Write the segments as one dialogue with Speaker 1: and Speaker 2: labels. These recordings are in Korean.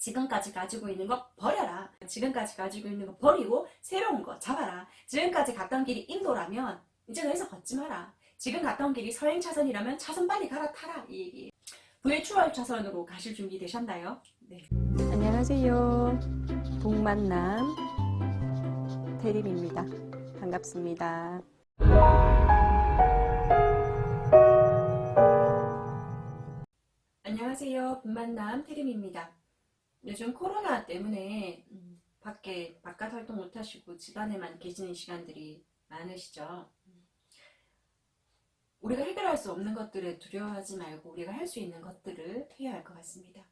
Speaker 1: 지금까지 가지고 있는 거 버려라. 지금까지 가지고 있는 거 버리고 새로운 거 잡아라. 지금까지 갔던 길이 인도라면 이제 더 이상 걷지 마라. 지금 갔던 길이 서행 차선이라면 차선 빨리 갈아타라. 이 얘기. 부의 추월 차선으로 가실 준비 되셨나요? 네.
Speaker 2: 안녕하세요. 동만남 대림입니다. 반갑습니다.
Speaker 1: 안녕하세요. 분만남 태림입니다. 요즘 코로나 때문에 바깥 활동 못하시고 집안에만 계시는 시간들이 많으시죠? 우리가 해결할 수 없는 것들에 두려워하지 말고 우리가 할 수 있는 것들을 해야 할 것 같습니다.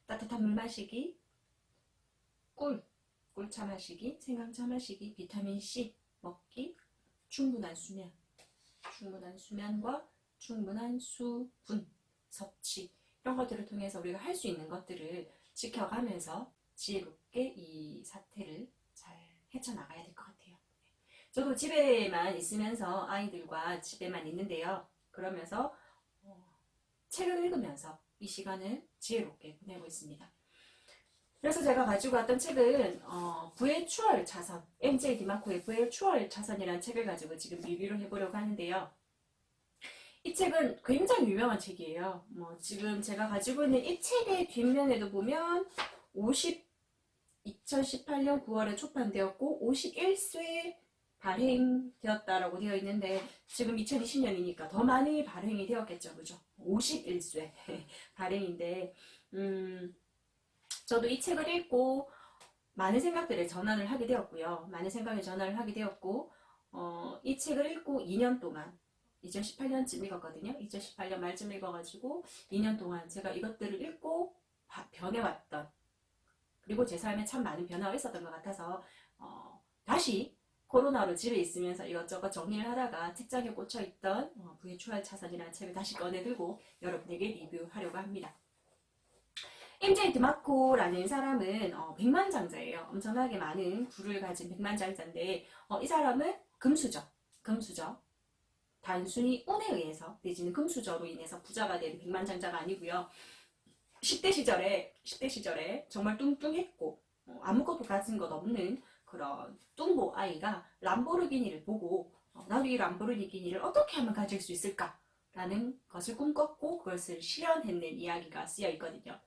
Speaker 1: 따뜻한 물 마시기, 꿀차 마시기, 생강차 마시기, 비타민C 먹기, 충분한 수면과 충분한 수분 섭취, 이런 것들을 통해서 우리가 할 수 있는 것들을 지켜가면서 지혜롭게 이 사태를 잘 헤쳐나가야 될 것 같아요. 저도 집에만 있으면서 아이들과 집에만 있는데요. 그러면서 책을 읽으면서 이 시간을 지혜롭게 보내고 있습니다. 그래서 제가 가지고 왔던 책은 부의 추월 차선, MJ 디마코의 부의 추월 차선이라는 책을 가지고 지금 리뷰를 해보려고 하는데요. 이 책은 굉장히 유명한 책이에요. 지금 제가 가지고 있는 이 책의 뒷면에도 보면 2018년 9월에 초판되었고 51쇄 발행되었다라고 되어 있는데 지금 2020년이니까 더 많이 발행이 되었겠죠. 그죠? 51쇄 발행인데 저도 이 책을 읽고 많은 생각들에 전환을 하게 되었고요. 많은 생각에 전환을 하게 되었고 이 책을 읽고 2년 동안 2018년쯤 읽었거든요. 2018년 말쯤 읽어가지고 2년 동안 제가 이것들을 읽고 변해왔던, 그리고 제 삶에 참 많은 변화가 있었던 것 같아서 다시 코로나로 집에 있으면서 이것저것 정리를 하다가 책장에 꽂혀있던 부의 추월 차선이라는 책을 다시 꺼내들고 여러분에게 리뷰하려고 합니다. MJ 드마코라는 사람은 백만장자예요. 엄청나게 많은 부를 가진 백만장자인데 이 사람은 금수저. 단순히 운에 의해서 내지는 금수저로 인해서 부자가 된 백만장자가 아니고요. 10대 시절에 정말 뚱뚱했고 아무것도 가진 것 없는 그런 뚱보 아이가 람보르기니를 보고 나도 이 람보르기니를 어떻게 하면 가질 수 있을까? 라는 것을 꿈꿨고 그것을 실현해낸 이야기가 쓰여 있거든요.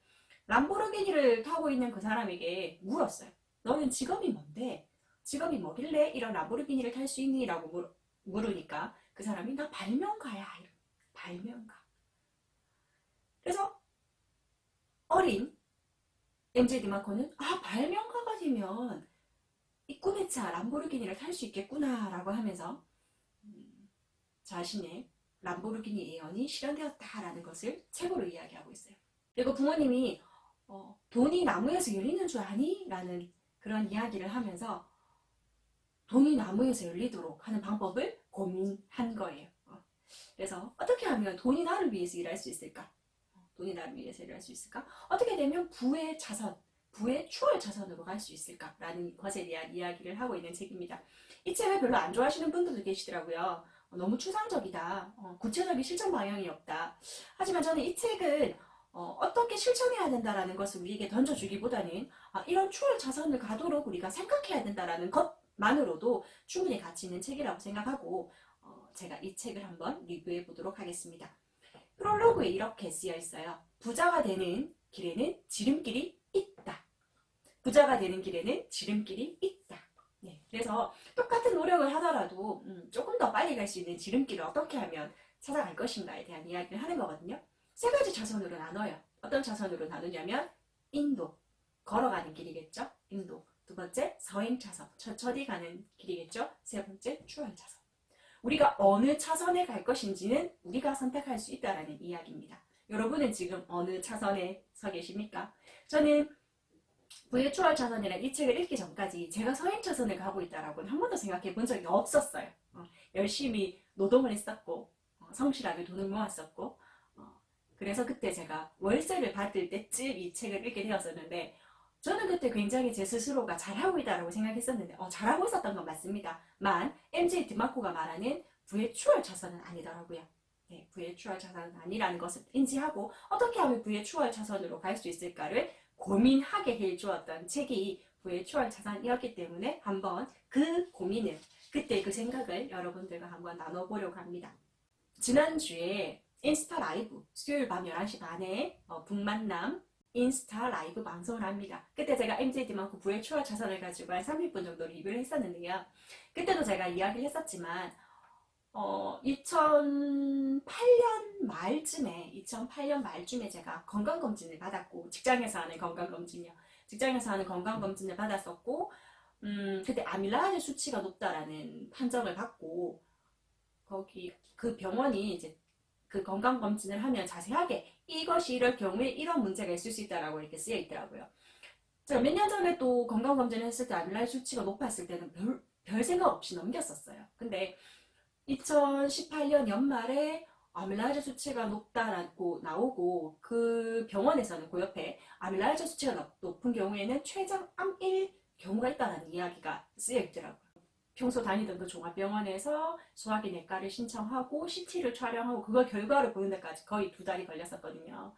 Speaker 1: 람보르기니를 타고 있는 그 사람에게 물었어요. 너는 직업이 뭔데? 직업이 뭐길래 이런 람보르기니를 탈 수 있니? 라고 물으니까 그 사람이 나 발명가야. 발명가. 그래서 어린 MJ 디마코는 발명가가 되면 이 꿈의 차 람보르기니를 탈 수 있겠구나 라고 하면서 자신의 람보르기니 예언이 실현되었다라는 것을 책으로 이야기하고 있어요. 그리고 부모님이 돈이 나무에서 열리는 줄 아니? 라는 그런 이야기를 하면서 돈이 나무에서 열리도록 하는 방법을 고민한 거예요. 그래서 어떻게 하면 돈이 나를 위해서 일할 수 있을까? 돈이 나를 위해서 일할 수 있을까? 어떻게 되면 부의 추월 차선으로 갈 수 있을까? 라는 것에 대한 이야기를 하고 있는 책입니다. 이 책을 별로 안 좋아하시는 분들도 계시더라고요. 너무 추상적이다. 구체적인 실천 방향이 없다. 하지만 저는 이 책은 어떻게 실천해야 된다라는 것을 우리에게 던져주기보다는 이런 추월 차선을 가도록 우리가 생각해야 된다라는 것만으로도 충분히 가치 있는 책이라고 생각하고 제가 이 책을 한번 리뷰해 보도록 하겠습니다. 프롤로그에 이렇게 쓰여 있어요. 부자가 되는 길에는 지름길이 있다. 부자가 되는 길에는 지름길이 있다. 네, 그래서 똑같은 노력을 하더라도 조금 더 빨리 갈 수 있는 지름길을 어떻게 하면 찾아갈 것인가에 대한 이야기를 하는 거거든요. 세 가지 차선으로 나눠요. 어떤 차선으로 나누냐면 인도, 걸어가는 길이겠죠. 인도. 두 번째, 서행 차선, 천천히 가는 길이겠죠. 세 번째, 추월 차선. 우리가 어느 차선에 갈 것인지는 우리가 선택할 수 있다는 이야기입니다. 여러분은 지금 어느 차선에 서 계십니까? 저는 부의 추월 차선이라는 이 책을 읽기 전까지 제가 서행 차선을 가고 있다라고는 한 번도 생각해 본 적이 없었어요. 열심히 노동을 했었고 성실하게 돈을 모았었고 그래서 그때 제가 월세를 받을 때쯤 이 책을 읽게 되었었는데 저는 그때 굉장히 제 스스로가 잘하고 있다고 생각했었는데 잘하고 있었던 건 맞습니다. 만 MJ 드마코가 말하는 부의 추월 차선은 아니더라고요. 네, 부의 추월 차선은 아니라는 것을 인지하고 어떻게 하면 부의 추월 차선으로 갈 수 있을까를 고민하게 해주었던 책이 부의 추월차선이었기 때문에 한번 그 고민을, 그때 그 생각을 여러분들과 한번 나눠보려고 합니다. 지난주에 인스타 라이브 수요일 밤 11시 반에 북만남 인스타 라이브 방송을 합니다. 그때 제가 MZD 많고 부의 추월차선을 가지고 한 30분 정도 리뷰를 했었는데요. 그때도 제가 이야기를 했었지만 2008년 말쯤에 제가 건강검진을 받았고, 직장에서 하는 건강검진이요. 직장에서 하는 건강검진을 받았었고, 그때 아밀라제 수치가 높다라는 판정을 받고, 거기, 그 병원이 이제 그 건강검진을 하면 자세하게 이것이 이럴 경우에 이런 문제가 있을 수 있다라고 이렇게 쓰여 있더라고요. 제가 몇 년 전에 또 건강검진을 했을 때 아밀라제 수치가 높았을 때는 별 생각 없이 넘겼었어요. 근데 2018년 연말에 아밀라제 수치가 높다라고 나오고, 그 병원에서는 그 옆에 아밀라제 수치가 높은 경우에는 췌장암일 경우가 있다는 이야기가 쓰여 있더라고요. 평소 다니던 그 종합병원에서 소화기 내과를 신청하고 CT를 촬영하고 그거 결과를 보는 데까지 거의 2달이 걸렸었거든요.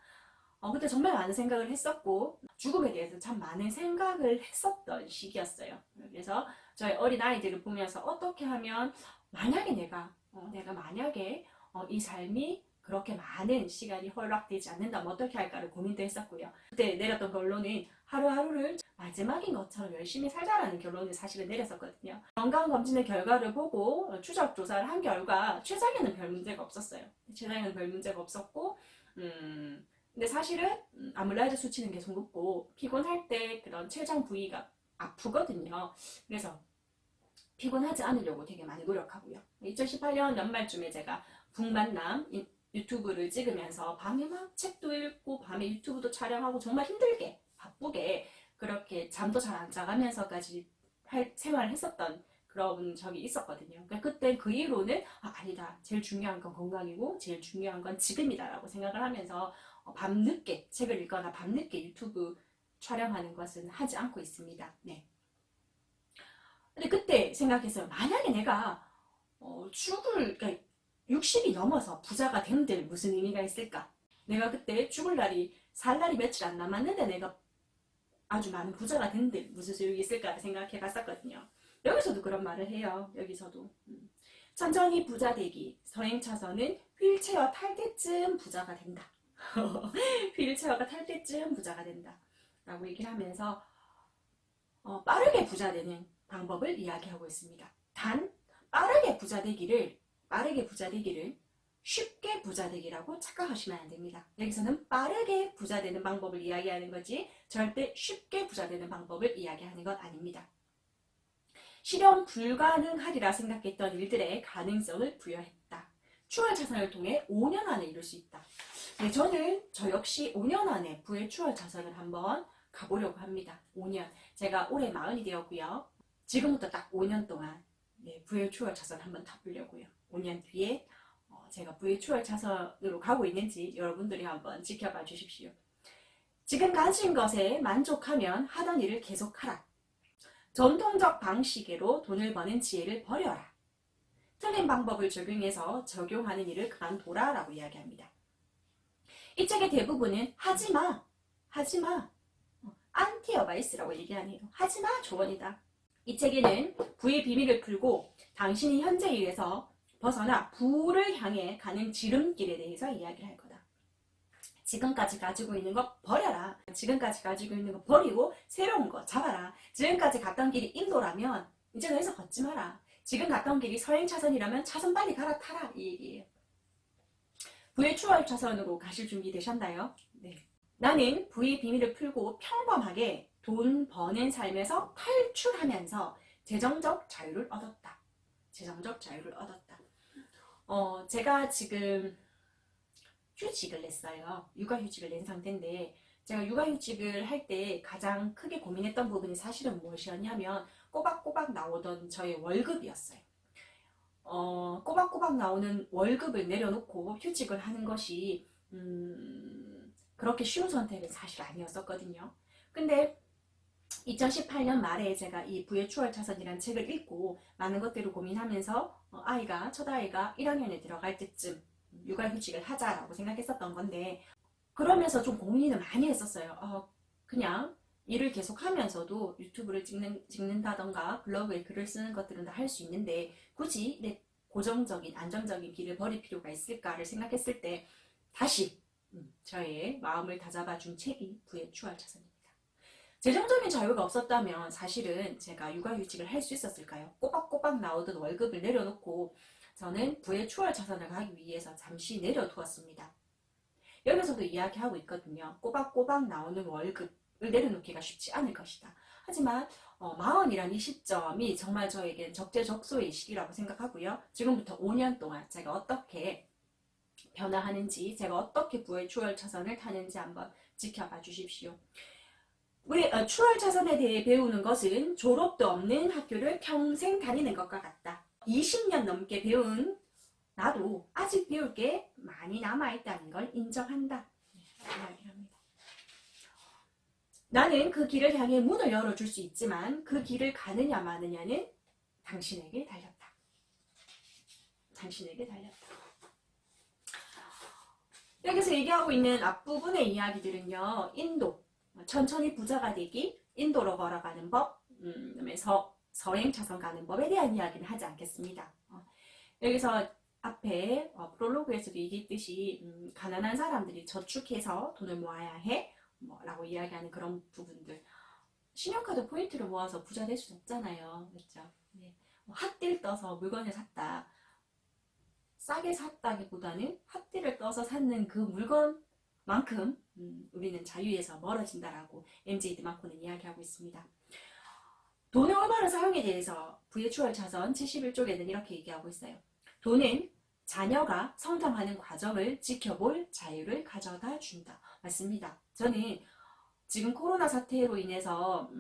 Speaker 1: 그때 정말 많은 생각을 했었고, 죽음에 대해서 참 많은 생각을 했었던 시기였어요. 그래서 저희 어린 아이들을 보면서 어떻게 하면, 만약에 내가 만약에 이 삶이 그렇게 많은 시간이 허락되지 않는다면 어떻게 할까를 고민도 했었고요. 그때 내렸던 결론은 하루하루를 마지막인 것처럼 열심히 살자라는 결론을 사실은 내렸었거든요. 건강검진의 결과를 보고 추적 조사를 한 결과 췌장에는 별 문제가 없었어요. 췌장에는 별 문제가 없었고, 근데 사실은 아밀라제 수치는 계속 높고 피곤할 때 그런 췌장 부위가 아프거든요. 그래서 피곤하지 않으려고 되게 많이 노력하고요. 2018년 연말쯤에 제가 북만남 유튜브를 찍으면서 밤에 막 책도 읽고 밤에 유튜브도 촬영하고 정말 힘들게 바쁘게 그렇게 잠도 잘 안 자가면서까지 생활을 했었던 그런 적이 있었거든요. 그러니까 그때 그 이후로는 아니다. 제일 중요한 건 건강이고 제일 중요한 건 지금이다라고 생각을 하면서 밤늦게 책을 읽거나 밤늦게 유튜브 촬영하는 것은 하지 않고 있습니다. 네. 근데 그때 생각했어요. 만약에 내가 그러니까 60이 넘어서 부자가 된들 무슨 의미가 있을까? 내가 그때 살 날이 며칠 안 남았는데 내가 아주 많은 부자가 된들 무슨 소용이 있을까 생각해 봤었거든요. 여기서도 그런 말을 해요. 여기서도. 천천히 부자 되기. 서행차선은 휠체어 탈 때쯤 부자가 된다. 휠체어가 탈 때쯤 부자가 된다. 라고 얘기를 하면서 빠르게 부자 되는 방법을 이야기하고 있습니다. 단 빠르게 부자 되기를 쉽게 부자 되기라고 착각하시면 안 됩니다. 여기서는 빠르게 부자 되는 방법을 이야기하는 거지 절대 쉽게 부자 되는 방법을 이야기하는 것 아닙니다. 실현 불가능하리라 생각했던 일들의 가능성을 부여했다. 추월차선을 통해 5년 안에 이룰 수 있다. 네, 저 역시 5년 안에 부의 추월차선을 한번 가보려고 합니다. 5년. 제가 올해 40이 되었고요. 지금부터 딱 5년 동안 부의 추월차선 한번 타보려고요. 5년 뒤에 제가 부의 추월차선으로 가고 있는지 여러분들이 한번 지켜봐 주십시오. 지금 가진 것에 만족하면 하던 일을 계속하라. 전통적 방식으로 돈을 버는 지혜를 버려라. 틀린 방법을 적용하는 일을 그만둬라 라고 이야기합니다. 이 책의 대부분은 하지마 안티어바이스라고 얘기하네요. 하지마 조언이다. 이 책에는 부의 비밀을 풀고 당신이 현재 일에서 벗어나 부를 향해 가는 지름길에 대해서 이야기를 할 거다. 지금까지 가지고 있는 거 버려라. 지금까지 가지고 있는 거 버리고 새로운 거 잡아라. 지금까지 갔던 길이 인도라면 이제 더 이상 걷지 마라. 지금 갔던 길이 서행차선이라면 차선 빨리 갈아타라. 이 얘기예요. 부의 추월차선으로 가실 준비 되셨나요? 네. 나는 부의 비밀을 풀고 평범하게 돈 버는 삶에서 탈출하면서 재정적 자유를 얻었다. 제가 지금 휴직을 냈어요. 육아휴직을 낸 상태인데 제가 육아휴직을 할 때 가장 크게 고민했던 부분이 사실은 무엇이었냐면 꼬박꼬박 나오던 저의 월급이었어요. 꼬박꼬박 나오는 월급을 내려놓고 휴직을 하는 것이 그렇게 쉬운 선택은 사실 아니었었거든요. 근데 2018년 말에 제가 이 부의 추월차선이라는 책을 읽고 많은 것들을 고민하면서 첫 아이가 1학년에 들어갈 때쯤 육아휴직을 하자라고 생각했었던 건데, 그러면서 좀 고민을 많이 했었어요. 그냥 일을 계속 하면서도 유튜브를 찍는다던가 블로그에 글을 쓰는 것들은 다 할 수 있는데 굳이 내 고정적인 안정적인 길을 버릴 필요가 있을까를 생각했을 때 다시 저의 마음을 다잡아준 책이 부의 추월차선입니다. 재정적인 자유가 없었다면 사실은 제가 육아휴직을 할 수 있었을까요? 꼬박꼬박 나오던 월급을 내려놓고 저는 부의 추월차선을 가기 위해서 잠시 내려두었습니다. 여기서도 이야기하고 있거든요. 꼬박꼬박 나오는 월급을 내려놓기가 쉽지 않을 것이다. 하지만 40이라는 이 시점이 정말 저에게 적재적소의 시기라고 생각하고요. 지금부터 5년 동안 제가 어떻게 변화하는지, 제가 어떻게 부의 추월차선을 타는지 한번 지켜봐 주십시오. 우리 추월차선에 대해 배우는 것은 졸업도 없는 학교를 평생 다니는 것과 같다. 20년 넘게 배운 나도 아직 배울 게 많이 남아있다는 걸 인정한다. 이야기합니다. 나는 그 길을 향해 문을 열어줄 수 있지만 그 길을 가느냐 마느냐는 당신에게 달렸다. 당신에게 달렸다. 여기서 얘기하고 있는 앞부분의 이야기들은요. 인도, 천천히 부자가 되기, 인도로 걸어가는 법, 그다음에 서행차선 가는 법에 대한 이야기는 하지 않겠습니다. 여기서 앞에 프롤로그에서도 얘기했듯이 가난한 사람들이 저축해서 돈을 모아야 해 라고 이야기하는 그런 부분들, 신용카드 포인트를 모아서 부자 될 수는 없잖아요. 그렇죠? 네. 핫딜 떠서 물건을 샀다, 싸게 샀다기보다는 핫딜을 떠서 샀는 그 물건만큼 우리는 자유에서 멀어진다라고 MJ 드마코는 이야기하고 있습니다. 돈의 올바른 사용에 대해서 부의 추월차선 71쪽에는 이렇게 얘기하고 있어요. 돈은 자녀가 성장하는 과정을 지켜볼 자유를 가져다 준다. 맞습니다. 저는 지금 코로나 사태로 인해서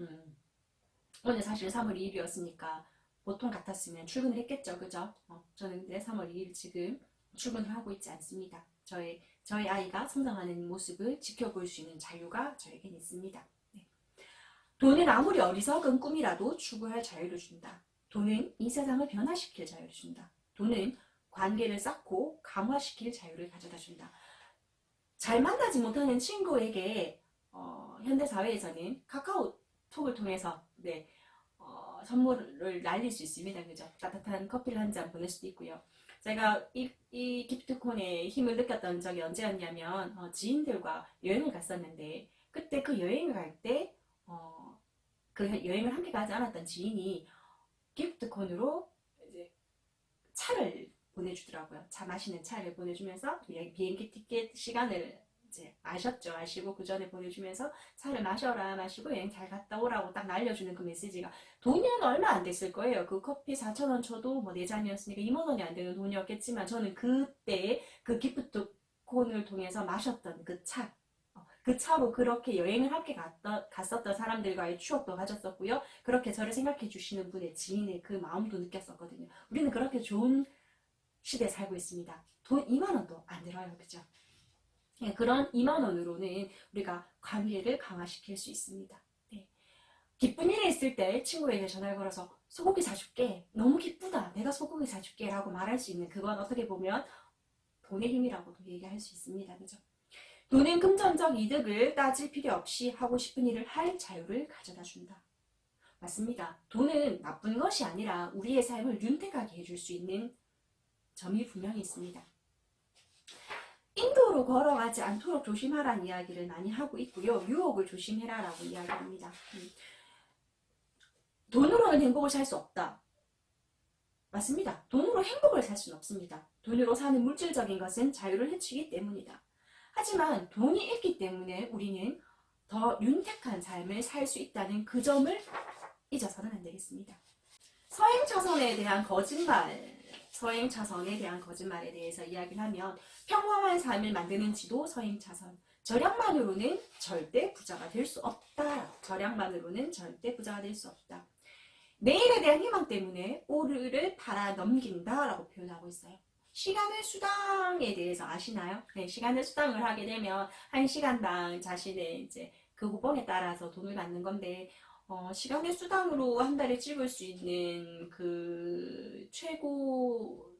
Speaker 1: 오늘 사실 3월 2일이었으니까 보통 같았으면 출근을 했겠죠. 그죠? 저는 근데 3월 2일 지금 출근을 하고 있지 않습니다. 저희 아이가 성장하는 모습을 지켜볼 수 있는 자유가 저에겐 있습니다. 네. 돈은 아무리 어리석은 꿈이라도 추구할 자유를 준다. 돈은 이 세상을 변화시킬 자유를 준다. 돈은 관계를 쌓고 강화시킬 자유를 가져다 준다. 잘 만나지 못하는 친구에게 현대사회에서는 카카오톡을 통해서 선물을 날릴 수 있습니다. 그죠? 따뜻한 커피를 한 잔 보낼 수도 있고요. 제가 이 기프트콘의 힘을 느꼈던 적이 언제였냐면 지인들과 여행을 갔었는데 그때 그 여행을 갈 때 그 여행을 함께 가지 않았던 지인이 기프트콘으로 이제 차를 보내주더라고요. 차 마시는 차를 보내주면서 비행기 티켓 시간을 이제 아시고 그 전에 보내주면서 차를 마시고 여행 잘 갔다 오라고 딱 날려주는 그 메시지가 돈이 얼마 안 됐을 거예요. 그 커피 4,000원 쳐도 뭐 4잔이었으니까 2만 원이 안 되는 돈이었겠지만 저는 그때 그 기프트콘을 통해서 마셨던 그 차로 그렇게 여행을 함께 갔었던 사람들과의 추억도 가졌었고요. 그렇게 저를 생각해 주시는 분의 지인의 그 마음도 느꼈었거든요. 우리는 그렇게 좋은 시대에 살고 있습니다. 돈 2만 원도 안 들어요. 그죠? 네, 그런 2만 원으로는 우리가 관계를 강화시킬 수 있습니다. 네. 기쁜 일이 있을 때 친구에게 전화를 걸어서 소고기 사줄게. 너무 기쁘다. 내가 소고기 사줄게. 라고 말할 수 있는 그건 어떻게 보면 돈의 힘이라고도 얘기할 수 있습니다. 그죠? 돈은 금전적 이득을 따질 필요 없이 하고 싶은 일을 할 자유를 가져다 준다. 맞습니다. 돈은 나쁜 것이 아니라 우리의 삶을 윤택하게 해줄 수 있는 점이 분명히 있습니다. 인도로 걸어가지 않도록 조심하라는 이야기를 많이 하고 있고요. 유혹을 조심해라라고 이야기합니다. 돈으로는 행복을 살 수 없다. 맞습니다. 돈으로 행복을 살 수는 없습니다. 돈으로 사는 물질적인 것은 자유를 해치기 때문이다. 하지만 돈이 있기 때문에 우리는 더 윤택한 삶을 살 수 있다는 그 점을 잊어서는 안 되겠습니다. 서행차선에 대한 거짓말에 대해서 이야기를 하면 평범한 삶을 만드는 지도 서행차선. 절약만으로는 절대 부자가 될 수 없다. 내일에 대한 희망 때문에 오늘을 팔아 넘긴다 라고 표현하고 있어요. 시간의 수당에 대해서 아시나요? 네, 시간의 수당을 하게 되면 1시간당 자신의 이제 그 후봉에 따라서 돈을 받는 건데 시간의 수당으로 한 달에 찍을 수 있는 그 최고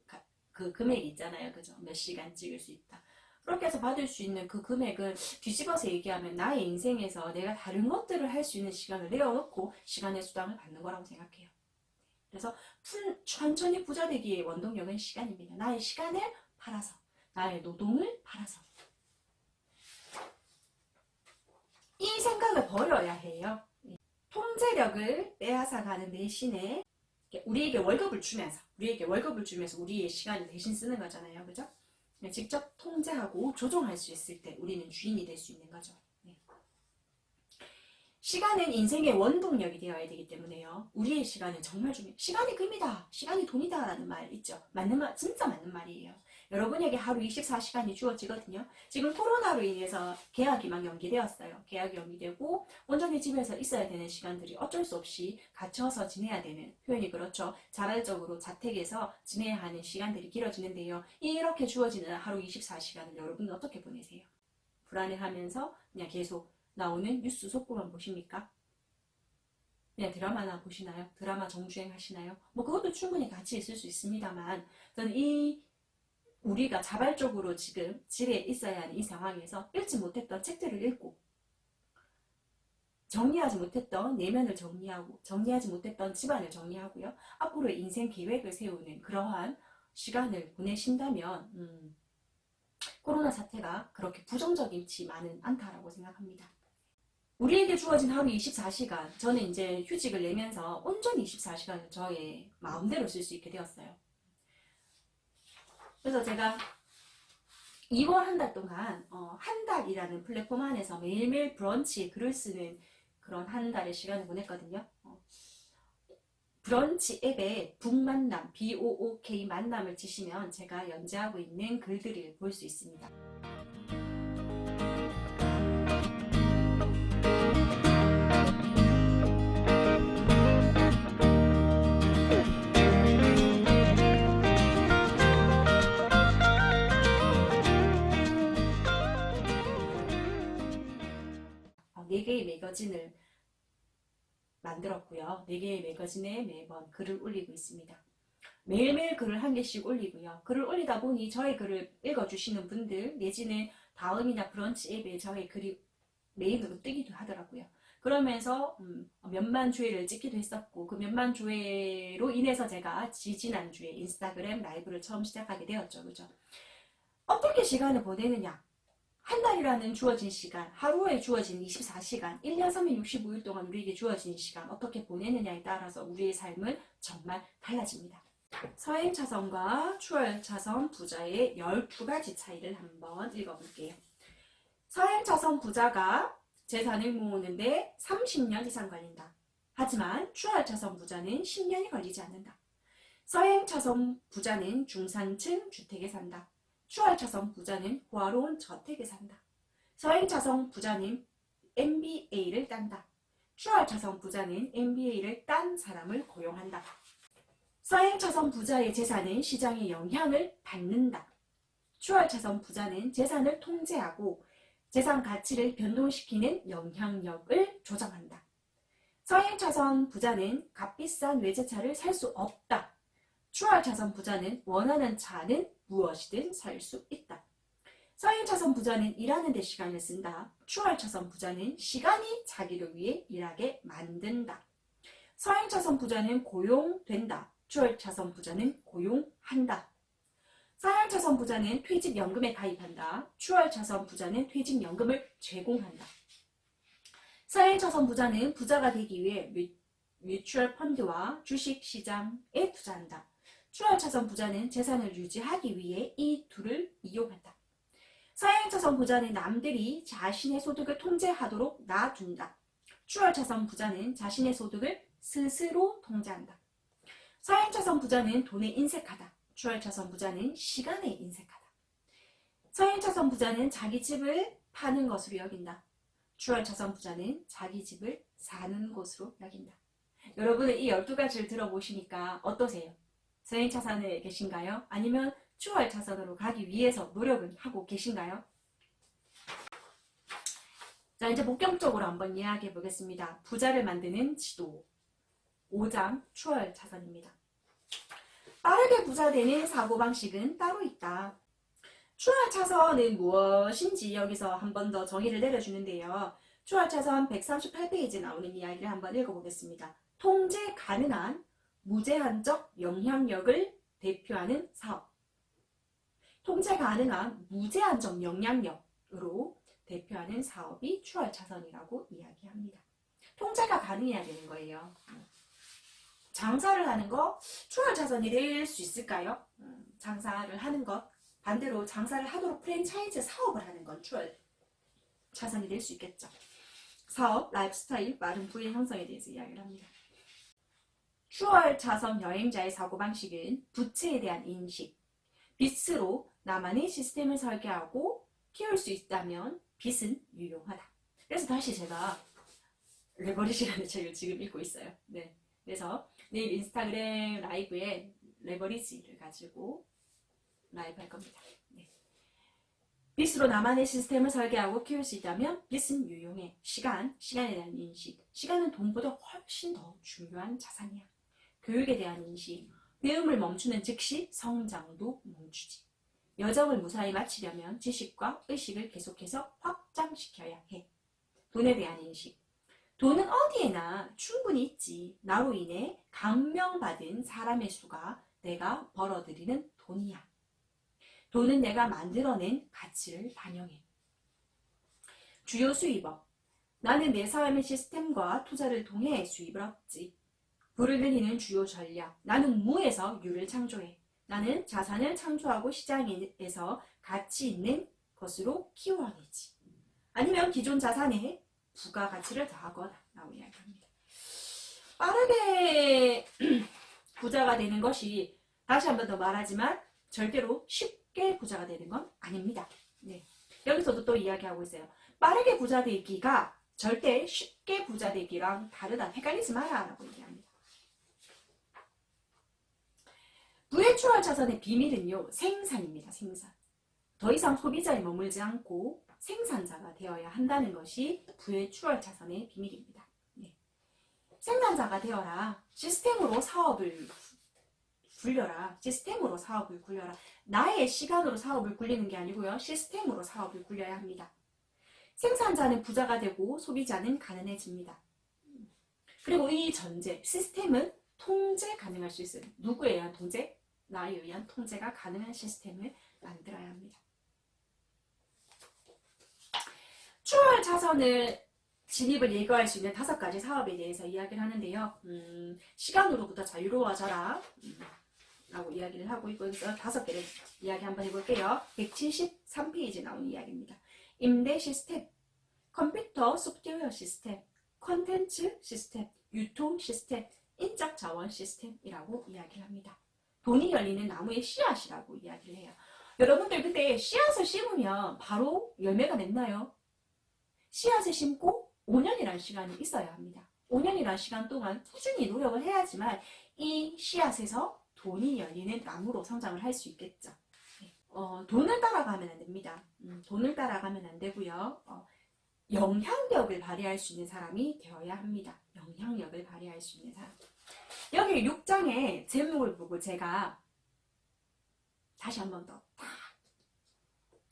Speaker 1: 그 금액이 있잖아요. 그죠? 몇 시간 찍을 수 있다. 그렇게 해서 받을 수 있는 그 금액은 뒤집어서 얘기하면 나의 인생에서 내가 다른 것들을 할 수 있는 시간을 내어놓고 시간의 수당을 받는 거라고 생각해요. 그래서 천천히 부자 되기의 원동력은 시간입니다. 나의 시간을 팔아서, 나의 노동을 팔아서. 이 생각을 버려야 해요. 통제력을 빼앗아가는 대신에 우리에게 월급을 주면서 우리의 시간을 대신 쓰는 거잖아요. 그죠? 직접 통제하고 조종할 수 있을 때 우리는 주인이 될 수 있는 거죠. 네. 시간은 인생의 원동력이 되어야 되기 때문에요. 우리의 시간은 정말 중요해요. 시간이 금이다, 시간이 돈이다 라는 말 있죠. 맞는 말, 진짜 맞는 말이에요. 여러분에게 하루 24시간이 주어지거든요. 지금 코로나로 인해서 계약이 막 연기되었어요. 계약이 연기되고 온전히 집에서 있어야 되는 시간들이 어쩔 수 없이 갇혀서 지내야 되는, 표현이 그렇죠. 자발적으로 자택에서 지내야 하는 시간들이 길어지는데요. 이렇게 주어지는 하루 24시간을 여러분은 어떻게 보내세요? 불안해하면서 그냥 계속 나오는 뉴스 속보만 보십니까? 그냥 드라마나 보시나요? 드라마 정주행 하시나요? 뭐 그것도 충분히 같이 있을 수 있습니다만, 저는 우리가 자발적으로 지금 집에 있어야 하는 이 상황에서 읽지 못했던 책들을 읽고, 정리하지 못했던 내면을 정리하고, 정리하지 못했던 집안을 정리하고요. 앞으로의 인생 계획을 세우는 그러한 시간을 보내신다면 코로나 사태가 그렇게 부정적이지만은 않다라고 생각합니다. 우리에게 주어진 하루 24시간, 저는 이제 휴직을 내면서 온전히 24시간을 저의 마음대로 쓸 수 있게 되었어요. 그래서 제가 2월 한 달 동안 한 달이라는 플랫폼 안에서 매일매일 브런치 글을 쓰는 그런 한 달의 시간을 보냈거든요. 브런치 앱에 북만남, BOOK 만남을 치시면 제가 연재하고 있는 글들을 볼 수 있습니다. 네 개의 매거진을 만들었고요. 4개의 매거진에 매번 글을 올리고 있습니다. 매일매일 글을 한 개씩 올리고요. 글을 올리다 보니 저의 글을 읽어주시는 분들 내지는 다음이나 브런치 앱에 저의 글이 메인으로 뜨기도 하더라고요. 그러면서 몇만 조회를 찍기도 했었고, 그 몇만 조회로 인해서 제가 지지난주에 인스타그램 라이브를 처음 시작하게 되었죠. 그죠? 어떻게 시간을 보내느냐? 한 달이라는 주어진 시간, 하루에 주어진 24시간, 1년 365일 동안 우리에게 주어진 시간 어떻게 보내느냐에 따라서 우리의 삶은 정말 달라집니다. 서행차선과 추월차선 부자의 12가지 차이를 한번 읽어볼게요. 서행차선 부자가 재산을 모으는데 30년 이상 걸린다. 하지만 추월차선 부자는 10년이 걸리지 않는다. 서행차선 부자는 중산층 주택에 산다. 추월차선 부자는 호화로운 저택에 산다. 서행차선 부자는 MBA를 딴다. 추월차선 부자는 MBA를 딴 사람을 고용한다. 서행차선 부자의 재산은 시장의 영향을 받는다. 추월차선 부자는 재산을 통제하고 재산 가치를 변동시키는 영향력을 조정한다. 서행차선 부자는 값비싼 외제차를 살 수 없다. 추월차선 부자는 원하는 차는 무엇이든 살 수 있다. 서행차선 부자는 일하는 데 시간을 쓴다. 추월차선 부자는 시간이 자기를 위해 일하게 만든다. 서행차선 부자는 고용된다. 추월차선 부자는 고용한다. 서행차선 부자는 퇴직연금에 가입한다. 추월차선 부자는 퇴직연금을 제공한다. 서행차선 부자는 부자가 되기 위해 뮤추얼 펀드와 주식시장에 투자한다. 추월차선 부자는 재산을 유지하기 위해 이 둘을 이용한다. 서행차선 부자는 남들이 자신의 소득을 통제하도록 놔둔다. 추월차선 부자는 자신의 소득을 스스로 통제한다. 서행차선 부자는 돈에 인색하다. 추월차선 부자는 시간에 인색하다. 서행차선 부자는 자기 집을 파는 것으로 여긴다. 추월차선 부자는 자기 집을 사는 것으로 여긴다. 여러분은 이 12가지를 들어보시니까 어떠세요? 서행차선에 계신가요? 아니면 추월차선으로 가기 위해서 노력을 하고 계신가요? 자, 이제 본격적으로 한번 이야기해 보겠습니다. 부자를 만드는 지도 5장 추월차선입니다. 빠르게 부자 되는 사고방식은 따로 있다. 추월 차선은 무엇인지 여기서 한 번 더 정의를 내려주는데요. 추월 차선 138페이지에 나오는 이야기를 한번 읽어보겠습니다. 통제 가능한 무제한적 영향력을 대표하는 사업. 통제 가능한 무제한적 영향력으로 대표하는 사업이 추월 차선이라고 이야기합니다. 통제가 가능해야 되는 거예요. 장사를 하는 거 추월 차선이 될 수 있을까요? 장사를 하는 것, 반대로 장사를 하도록 프랜차이즈 사업을 하는 건 추월 차선이 될 수 있겠죠. 사업, 라이프 스타일, 빠른 부의 형성에 대해서 이야기를 합니다. 추월 차선 여행자의 사고방식은 부채에 대한 인식, 빚으로 나만의 시스템을 설계하고 키울 수 있다면 빚은 유용하다. 그래서 다시 제가 레버리지라는 책을 지금 읽고 있어요. 네. 그래서 내일 인스타그램 라이브에 레버리지를 가지고 라이브 할 겁니다. 네. 빚으로 나만의 시스템을 설계하고 키울 수 있다면 빚은 유용해. 시간에 대한 인식. 시간은 돈보다 훨씬 더 중요한 자산이야. 교육에 대한 인식. 배움을 멈추는 즉시 성장도 멈추지. 여정을 무사히 마치려면 지식과 의식을 계속해서 확장시켜야 해. 돈에 대한 인식. 돈은 어디에나 충분히 있지. 나로 인해 감명받은 사람의 수가 내가 벌어들이는 돈이야. 돈은 내가 만들어낸 가치를 반영해. 주요 수입업. 나는 내 삶의 시스템과 투자를 통해 수입을 얻지. 부를 늘리는 주요 전략. 나는 무에서 유를 창조해. 나는 자산을 창조하고 시장에서 가치 있는 것으로 키워내지. 아니면 기존 자산에 부가가치를 더하거나 라고 이야기합니다. 빠르게 부자가 되는 것이 다시 한 번 더 말하지만 절대로 쉽게 부자가 되는 건 아닙니다. 네. 여기서도 또 이야기하고 있어요. 빠르게 부자 되기가 절대 쉽게 부자 되기랑 다르다. 헷갈리지 마라 라고 얘기합니다. 부의 추월 차선의 비밀은요. 생산입니다. 생산. 더 이상 소비자에 머물지 않고 생산자가 되어야 한다는 것이 부의 추월 차선의 비밀입니다. 네. 생산자가 되어라. 시스템으로 사업을 굴려라. 시스템으로 사업을 굴려라. 나의 시간으로 사업을 굴리는 게 아니고요. 시스템으로 사업을 굴려야 합니다. 생산자는 부자가 되고 소비자는 가난해집니다. 그리고 이 전제, 시스템은 통제 가능할 수 있어요. 누구에 의한 통제? 나에 의한 통제가 가능한 시스템을 만들어야 합니다. 추월 차선을 진입을 예고할 수 있는 5가지 사업에 대해서 이야기를 하는데요. 시간으로부터 자유로워져라 라고 이야기를 하고 있고 5개를 이야기 한번 해볼게요. 173페이지에 나오는 이야기입니다. 임대 시스템, 컴퓨터 소프트웨어 시스템, 콘텐츠 시스템, 유통 시스템, 인적 자원 시스템이라고 이야기를 합니다. 돈이 열리는 나무의 씨앗이라고 이야기를 해요. 여러분들 그때 씨앗을 심으면 바로 열매가 맺나요? 씨앗을 심고 5년이라는 시간이 있어야 합니다. 5년이라는 시간 동안 꾸준히 노력을 해야지만 이 씨앗에서 돈이 열리는 나무로 성장을 할 수 있겠죠. 돈을 따라가면 안 됩니다. 돈을 따라가면 안 되고요. 영향력을 발휘할 수 있는 사람이 되어야 합니다. 영향력을 발휘할 수 있는 사람. 여기 6장의 제목을 보고 제가 다시 한 번 더 딱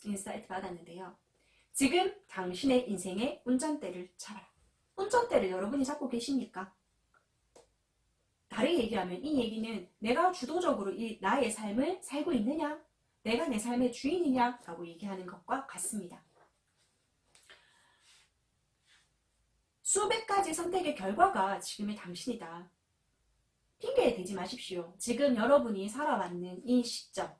Speaker 1: 인사이트 받았는데요. 지금 당신의 인생의 운전대를 잡아라. 운전대를 여러분이 잡고 계십니까? 다르게 얘기하면 이 얘기는 내가 주도적으로 나의 삶을 살고 있느냐? 내가 내 삶의 주인이냐? 라고 얘기하는 것과 같습니다. 수백 가지 선택의 결과가 지금의 당신이다. 핑계 대지 마십시오. 지금 여러분이 살아왔는 이 시점,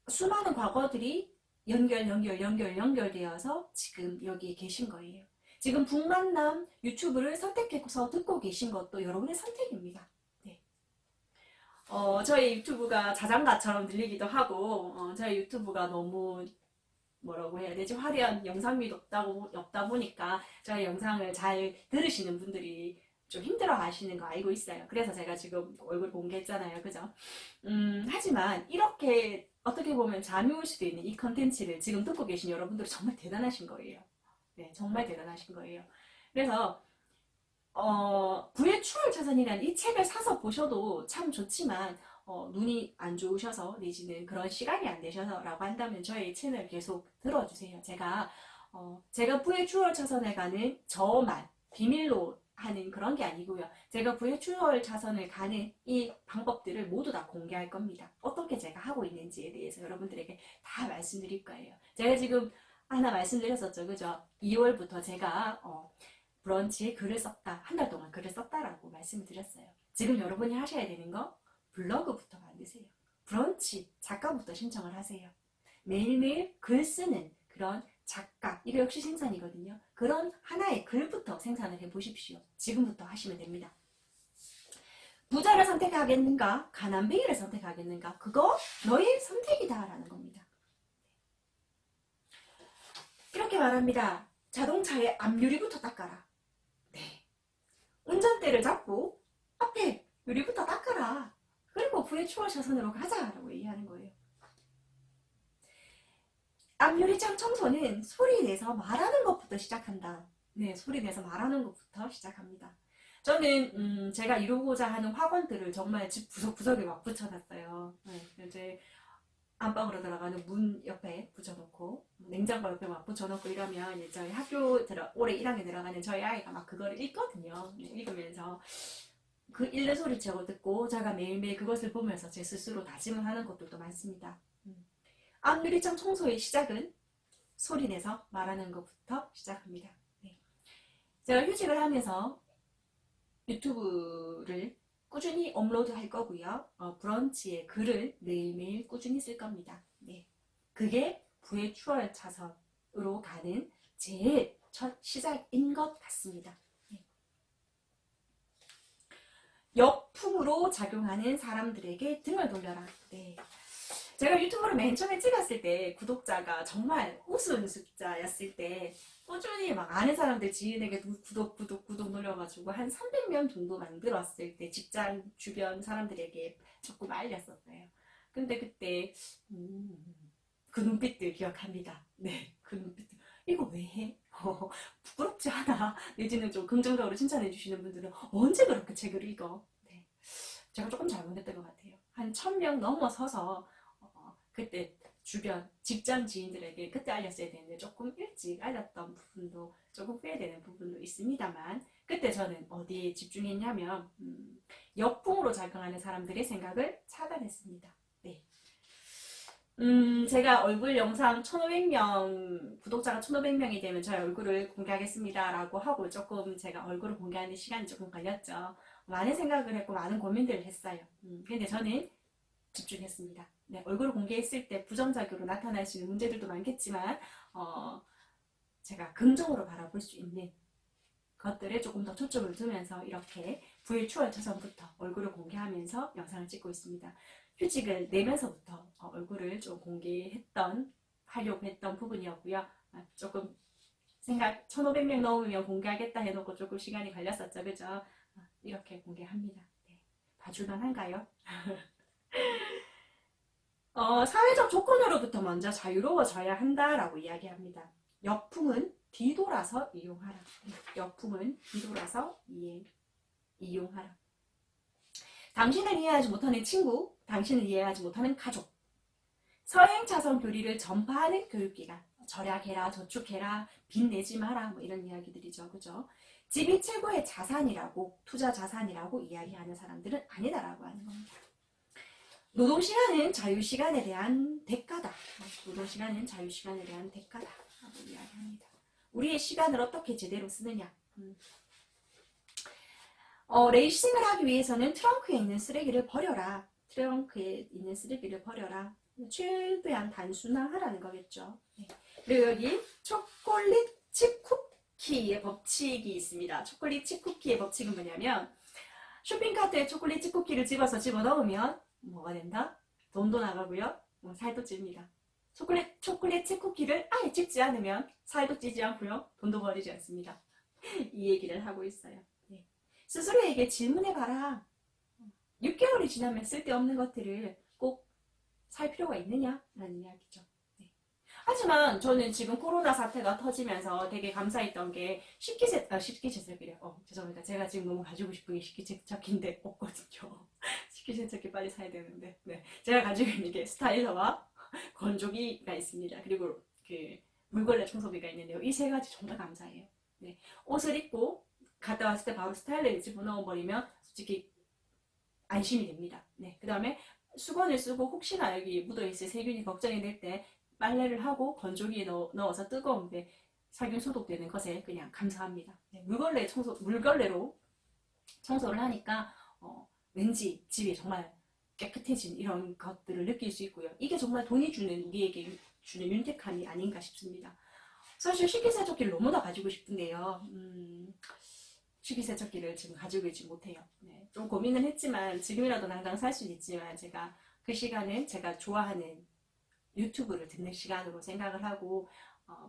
Speaker 1: 수많은 과거들이 연결되어서 지금 여기에 계신 거예요. 지금 북만남 유튜브를 선택해서 듣고 계신 것도 여러분의 선택입니다. 네. 저희 유튜브가 자장가처럼 들리기도 하고 저희 유튜브가 너무 뭐라고 해야 되지? 화려한 영상미도 없다 보니까 저희 영상을 잘 들으시는 분들이 좀 힘들어 하시는 거 알고 있어요. 그래서 제가 지금 얼굴 공개했잖아요. 그죠? 하지만 이렇게 어떻게 보면 잠이 올 수도 있는 이 컨텐츠를 지금 듣고 계신 여러분들은 정말 대단하신 거예요. 네, 정말 대단하신 거예요. 그래서 부의 추월 차선이라는 이 책을 사서 보셔도 참 좋지만 눈이 안 좋으셔서 내지는 그런 시간이 안 되셔서라고 한다면 저희 채널 계속 들어주세요. 제가 부의 추월 차선에 가는 저만 비밀로 하는 그런 게 아니고요. 제가 부의 추월 차선을 가는 이 방법들을 모두 다 공개할 겁니다. 어떻게 제가 하고 있는지에 대해서 여러분들에게 다 말씀드릴 거예요. 제가 지금 하나 말씀드렸었죠. 그죠? 2월부터 제가 브런치에 글을 썼다. 한 달 동안 글을 썼다라고 말씀을 드렸어요. 지금 여러분이 하셔야 되는 거 블로그부터 만드세요. 브런치 작가부터 신청을 하세요. 매일매일 글 쓰는 그런 작가, 이거 역시 생산이거든요. 그런 하나의 글부터 생산을 해보십시오. 지금부터 하시면 됩니다. 부자를 선택하겠는가? 가난뱅이를 선택하겠는가? 그거 너의 선택이다 라는 겁니다. 이렇게 말합니다. 자동차의 앞유리부터 닦아라. 네. 운전대를 잡고 앞에 유리부터 닦아라. 그리고 부의 추월 차선으로 가자라고 얘기하는 거예요. 앞유리창 청소는 소리 내서 말하는 것부터 시작한다. 네, 소리 내서 말하는 것부터 시작합니다. 저는 제가 이루고자 하는 학원들을 정말 집 구석구석에 막 붙여놨어요. 네, 이제 안방으로 들어가는 문 옆에 붙여놓고 냉장고 옆에 막 붙여놓고 이러면 이제 저희 올해 1학년 들어가는 저희 아이가 막 그거를 읽거든요. 네, 읽으면서 그 읽는 소리 제가 듣고 제가 매일매일 그것을 보면서 제 스스로 다짐을 하는 것들도 많습니다. 앞유리창 청소의 시작은 소리내서 말하는 것부터 시작합니다. 네. 제가 휴직을 하면서 유튜브를 꾸준히 업로드 할 거고요. 브런치에 글을 매일매일 꾸준히 쓸 겁니다. 네. 그게 부의 추월 차선으로 가는 제일 첫 시작인 것 같습니다. 네. 역풍으로 작용하는 사람들에게 등을 돌려라. 네. 제가 유튜브를 맨 처음에 찍었을 때 구독자가 정말 우스운 숫자였을 때 꾸준히 막 아는 사람들 지인에게 구독 눌러가지고 한 300명 정도 만들었을 때 직장 주변 사람들에게 조금 알렸었어요. 근데 그때 그 눈빛들 기억합니다. 네, 그 눈빛들. 이거 왜 해? 부끄럽지 않아? 내지는 좀 긍정적으로 칭찬해 주시는 분들은 언제 그렇게 책을 읽어? 네, 제가 조금 잘못했던 것 같아요. 한 1000명 넘어서서 그때 주변 직장 지인들에게 그때 알렸어야 되는데 조금 일찍 알렸던 부분도 조금 후회되는 부분도 있습니다만 그때 저는 어디에 집중했냐면 역풍으로 작용하는 사람들의 생각을 차단했습니다. 네. 제가 얼굴 영상 1500명 구독자가 1500명이 되면 저의 얼굴을 공개하겠습니다 라고 하고 조금 제가 얼굴을 공개하는 시간이 조금 걸렸죠. 많은 생각을 했고 많은 고민들을 했어요. 근데 저는 집중했습니다. 네, 얼굴을 공개했을 때 부정적으로 나타날 수 있는 문제들도 많겠지만 제가 긍정으로 바라볼 수 있는 것들에 조금 더 초점을 두면서 이렇게 부의 추월 차선부터 얼굴을 공개하면서 영상을 찍고 있습니다. 휴직을 내면서부터 얼굴을 좀 하려고 했던 부분이었고요. 조금 1500명 넘으면 공개하겠다 해놓고 조금 시간이 걸렸었죠. 그죠? 이렇게 공개합니다. 네. 봐줄만한가요? 사회적 조건으로부터 먼저 자유로워져야 한다라고 이야기합니다. 역풍은 뒤돌아서 이용하라. 역풍은 뒤돌아서 이용하라. 당신을 이해하지 못하는 친구, 당신을 이해하지 못하는 가족, 서행차선 교리를 전파하는 교육기관, 절약해라, 저축해라, 빚 내지 마라, 뭐 이런 이야기들이죠. 그죠? 집이 최고의 자산이라고, 투자 자산이라고 이야기하는 사람들은 아니다라고 하는 겁니다. 노동시간은 자유시간에 대한 대가다. 노동시간은 자유시간에 대한 대가다라고 이야기합니다. 우리의 시간을 어떻게 제대로 쓰느냐. 레이싱을 하기 위해서는 트렁크에 있는 쓰레기를 버려라. 트렁크에 있는 쓰레기를 버려라. 최대한 단순화하라는 거겠죠. 네. 그리고 여기 초콜릿 칩 쿠키의 법칙이 있습니다. 초콜릿 칩 쿠키의 법칙은 뭐냐면 쇼핑카트에 초콜릿 칩 쿠키를 집어넣으면 뭐가 된다? 돈도 나가고요. 살도 찝니다. 초콜릿 칩 쿠키를 아예 찝지 않으면 살도 찌지 않고요. 돈도 버리지 않습니다. 이 얘기를 하고 있어요. 네. 스스로에게 질문해봐라. 6개월이 지나면 쓸데없는 것들을 꼭 살 필요가 있느냐? 라는 이야기죠. 네. 하지만 저는 지금 코로나 사태가 터지면서 되게 감사했던 게 식기세척기래요. 죄송합니다. 제가 지금 너무 가지고 싶은 게 식기세척기인데 없거든요. 식기세척기 빨리 사야 되는데. 네. 제가 가지고 있는 게 스타일러와 건조기가 있습니다. 그리고 그 물걸레 청소기가 있는데요. 이 세 가지 정말 감사해요. 네. 옷을 입고 갔다 왔을 때 바로 스타일러에 집어넣어 버리면 솔직히 안심이 됩니다. 네. 그 다음에 수건을 쓰고 혹시나 여기 묻어있을 세균이 걱정이 될 때 빨래를 하고 건조기에 넣어서 뜨거운데 살균 소독되는 것에 그냥 감사합니다. 네. 물걸레로 청소를 하니까 왠지 집이 정말 깨끗해진 이런 것들을 느낄 수 있고요. 이게 정말 돈이 주는 우리에게 주는 윤택함이 아닌가 싶습니다. 사실 식기세척기를 너무나 가지고 싶은데요. 식기세척기를 지금 가지고 있지 못해요. 네, 좀 고민을 했지만 지금이라도 당장 살 수는 있지만 제가 그 시간은 제가 좋아하는 유튜브를 듣는 시간으로 생각을 하고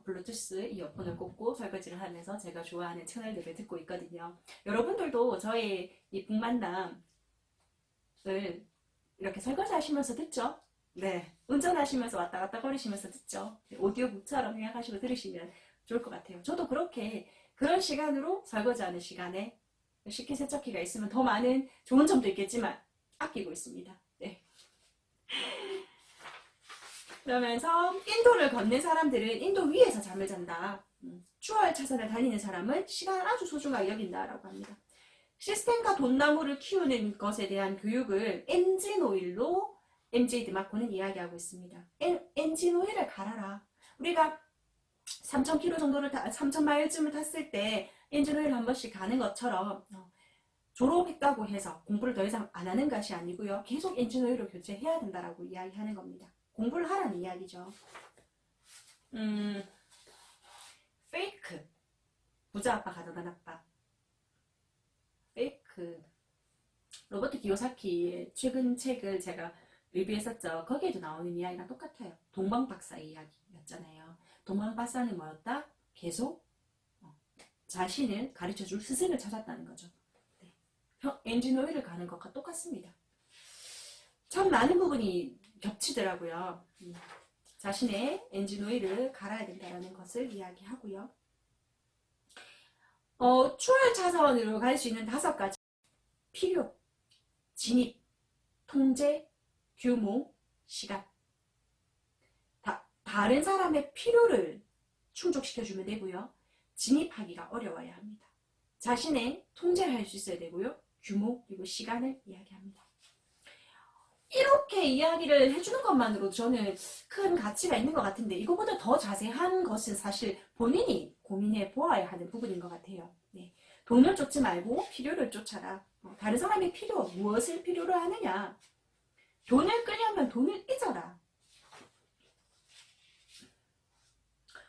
Speaker 1: 블루투스 이어폰을 꽂고 설거지를 하면서 제가 좋아하는 채널들을 듣고 있거든요. 여러분들도 저의 이 북만남을 이렇게 설거지 하시면서 듣죠? 네, 운전하시면서 왔다 갔다 거리시면서 듣죠? 오디오북처럼 생각하시고 들으시면 좋을 것 같아요. 저도 그런 시간으로 설거지하는 시간에 식기세척기가 있으면 더 많은 좋은 점도 있겠지만 아끼고 있습니다. 네. 그러면서 인도를 걷는 사람들은 인도 위에서 잠을 잔다. 추월 차선을 달리는 사람은 시간을 아주 소중하게 여긴다라고 합니다. 시스템과 돈나무를 키우는 것에 대한 교육을 엔진 오일로 MJ 드마코는 이야기하고 있습니다. 엔진 오일을 갈아라. 우리가 3,000km 정도를 3,000마일쯤을 탔을 때 엔진 오일 한 번씩 가는 것처럼 졸업했다고 해서 공부를 더 이상 안 하는 것이 아니고요. 계속 엔진 오일을 교체해야 된다라고 이야기하는 겁니다. 공부를 하라는 이야기죠. 페이크. 부자 아빠 가난한 아빠. 페이크. 로버트 기요사키의 최근 책을 제가 리뷰했었죠. 거기에도 나오는 이야기랑 똑같아요. 동방박사의 이야기였잖아요. 동방박사는 뭐였다? 계속 자신을 가르쳐줄 스승을 찾았다는 거죠. 네. 엔진 오일을 가는 것과 똑같습니다. 참 많은 부분이 겹치더라고요. 자신의 엔진 오일을 갈아야 된다는 것을 이야기하고요. 추월 차선으로 갈 수 있는 5가지. 필요, 진입, 통제, 규모, 시간. 다른 사람의 필요를 충족시켜주면 되고요. 진입하기가 어려워야 합니다. 자신의 통제를 할 수 있어야 되고요. 규모 그리고 시간을 이야기합니다. 이렇게 이야기를 해주는 것만으로도 저는 큰 가치가 있는 것 같은데 이거보다 더 자세한 것은 사실 본인이 고민해 보아야 하는 부분인 것 같아요. 네. 돈을 쫓지 말고 필요를 쫓아라. 다른 사람의 필요, 무엇을 필요로 하느냐. 돈을 끄려면 돈을 잊어라.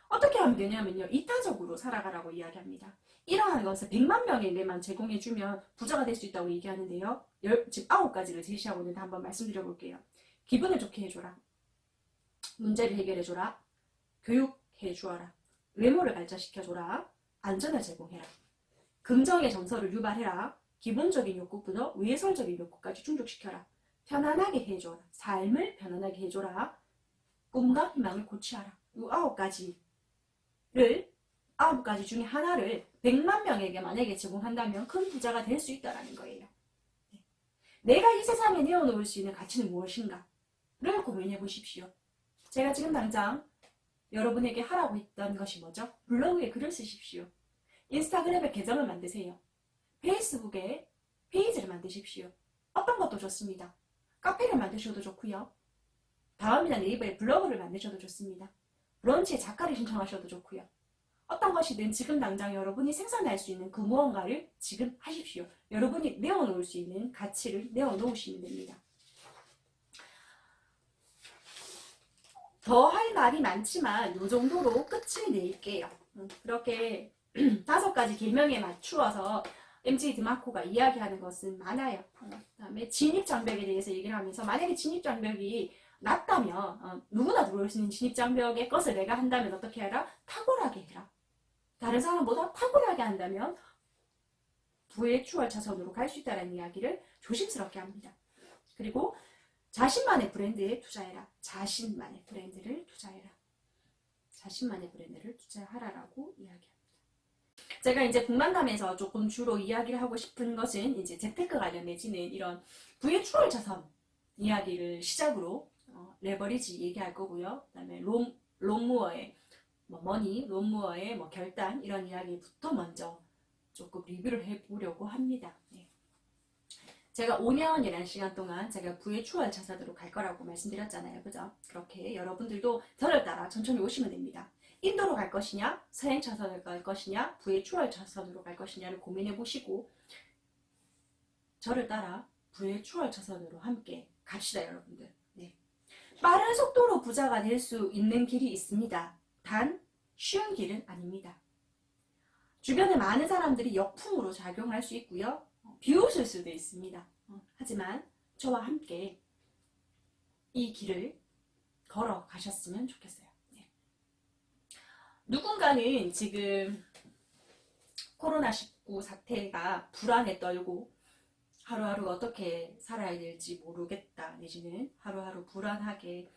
Speaker 1: 어떻게 하면 되냐면요. 이타적으로 살아가라고 이야기합니다. 이러한 것을 100만 명에게만 제공해주면 부자가 될 수 있다고 얘기하는데요. 지금 9가지를 제시하고 있는데 한번 말씀드려 볼게요. 기분을 좋게 해줘라. 문제를 해결해줘라. 교육해주어라. 외모를 발전시켜줘라. 안전을 제공해라. 긍정의 정서를 유발해라. 기본적인 욕구부터 외설적인 욕구까지 충족시켜라. 편안하게 해줘라. 삶을 편안하게 해줘라. 꿈과 희망을 고취하라. 이 9가지 중에 하나를 100만 명에게 만약에 제공한다면 큰 부자가 될 수 있다는 거예요. 내가 이 세상에 내어놓을 수 있는 가치는 무엇인가? 를 고민해 보십시오. 제가 지금 당장 여러분에게 하라고 했던 것이 뭐죠? 블로그에 글을 쓰십시오. 인스타그램에 계정을 만드세요. 페이스북에 페이지를 만드십시오. 어떤 것도 좋습니다. 카페를 만드셔도 좋고요. 다음이나 네이버에 블로그를 만드셔도 좋습니다. 브런치에 작가를 신청하셔도 좋고요. 어떤 것이든 지금 당장 여러분이 생산할 수 있는 그 무언가를 지금 하십시오. 여러분이 내어놓을 수 있는 가치를 내어놓으시면 됩니다. 더 할 말이 많지만 이 정도로 끝을 낼게요. 그렇게 5가지 계명에 맞추어서 MJ 드마코가 이야기하는 것은 많아요. 그다음에 진입장벽에 대해서 얘기를 하면서 만약에 진입장벽이 낮다면 누구나 들어올 수 있는 진입장벽의 것을 내가 한다면 어떻게 해라? 탁월하게 해라. 다른 사람보다 탁월하게 한다면 부의 추월 차선으로 갈 수 있다는 이야기를 조심스럽게 합니다. 그리고 자신만의 브랜드에 투자해라. 자신만의 브랜드를 투자해라. 자신만의 브랜드를 투자하라라고 이야기합니다. 제가 이제 북만남에서 조금 주로 이야기를 하고 싶은 것은 이제 재테크 관련해지는 이런 부의 추월 자산 이야기를 시작으로 레버리지 얘기할 거고요. 그다음에 롬무어의 머니, 롬무어의 결단 이런 이야기부터 먼저 조금 리뷰를 해보려고 합니다. 네. 제가 5년이라는 시간 동안 제가 부의 추월 자산으로 갈 거라고 말씀드렸잖아요. 그죠? 그렇게 여러분들도 저를 따라 천천히 오시면 됩니다. 인도로 갈 것이냐, 서행 차선을 갈 것이냐, 부의 추월 차선으로 갈 것이냐를 고민해 보시고 저를 따라 부의 추월 차선으로 함께 갑시다, 여러분들. 네. 빠른 속도로 부자가 될 수 있는 길이 있습니다. 단 쉬운 길은 아닙니다. 주변에 많은 사람들이 역풍으로 작용할 수 있고요. 비웃을 수도 있습니다. 하지만 저와 함께 이 길을 걸어 가셨으면 좋겠어요. 네. 누군가는 지금 코로나19 사태가 불안에 떨고 하루하루 어떻게 살아야 될지 모르겠다 내지는 하루하루 불안하게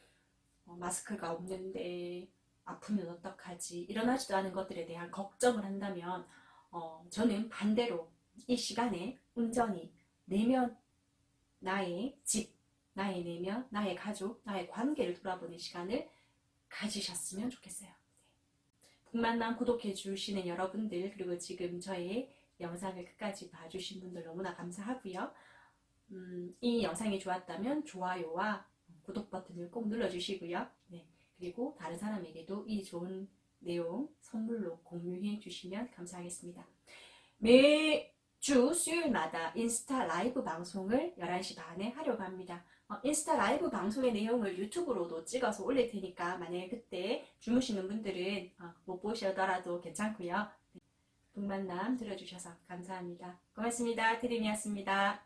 Speaker 1: 마스크가 없는데 아프면 어떡하지 일어나지도 않은 것들에 대한 걱정을 한다면 저는 반대로 이 시간에 온전히 내면 나의 집, 나의 내면, 나의 가족, 나의 관계를 돌아보는 시간을 가지셨으면 좋겠어요. 북만남 구독해 주시는 여러분들 그리고 지금 저의 영상을 끝까지 봐주신 분들 너무나 감사하고요. 이 영상이 좋았다면 좋아요와 구독 버튼을 꼭 눌러주시고요. 네, 그리고 다른 사람에게도 이 좋은 내용 선물로 공유해 주시면 감사하겠습니다. 매주 수요일마다 인스타 라이브 방송을 11시 반에 하려고 합니다. 인스타 라이브 방송의 내용을 유튜브로도 찍어서 올릴 테니까 만약에 그때 주무시는 분들은 못 보시더라도 괜찮고요. 북만남 들어주셔서 감사합니다. 고맙습니다. 드림이었습니다.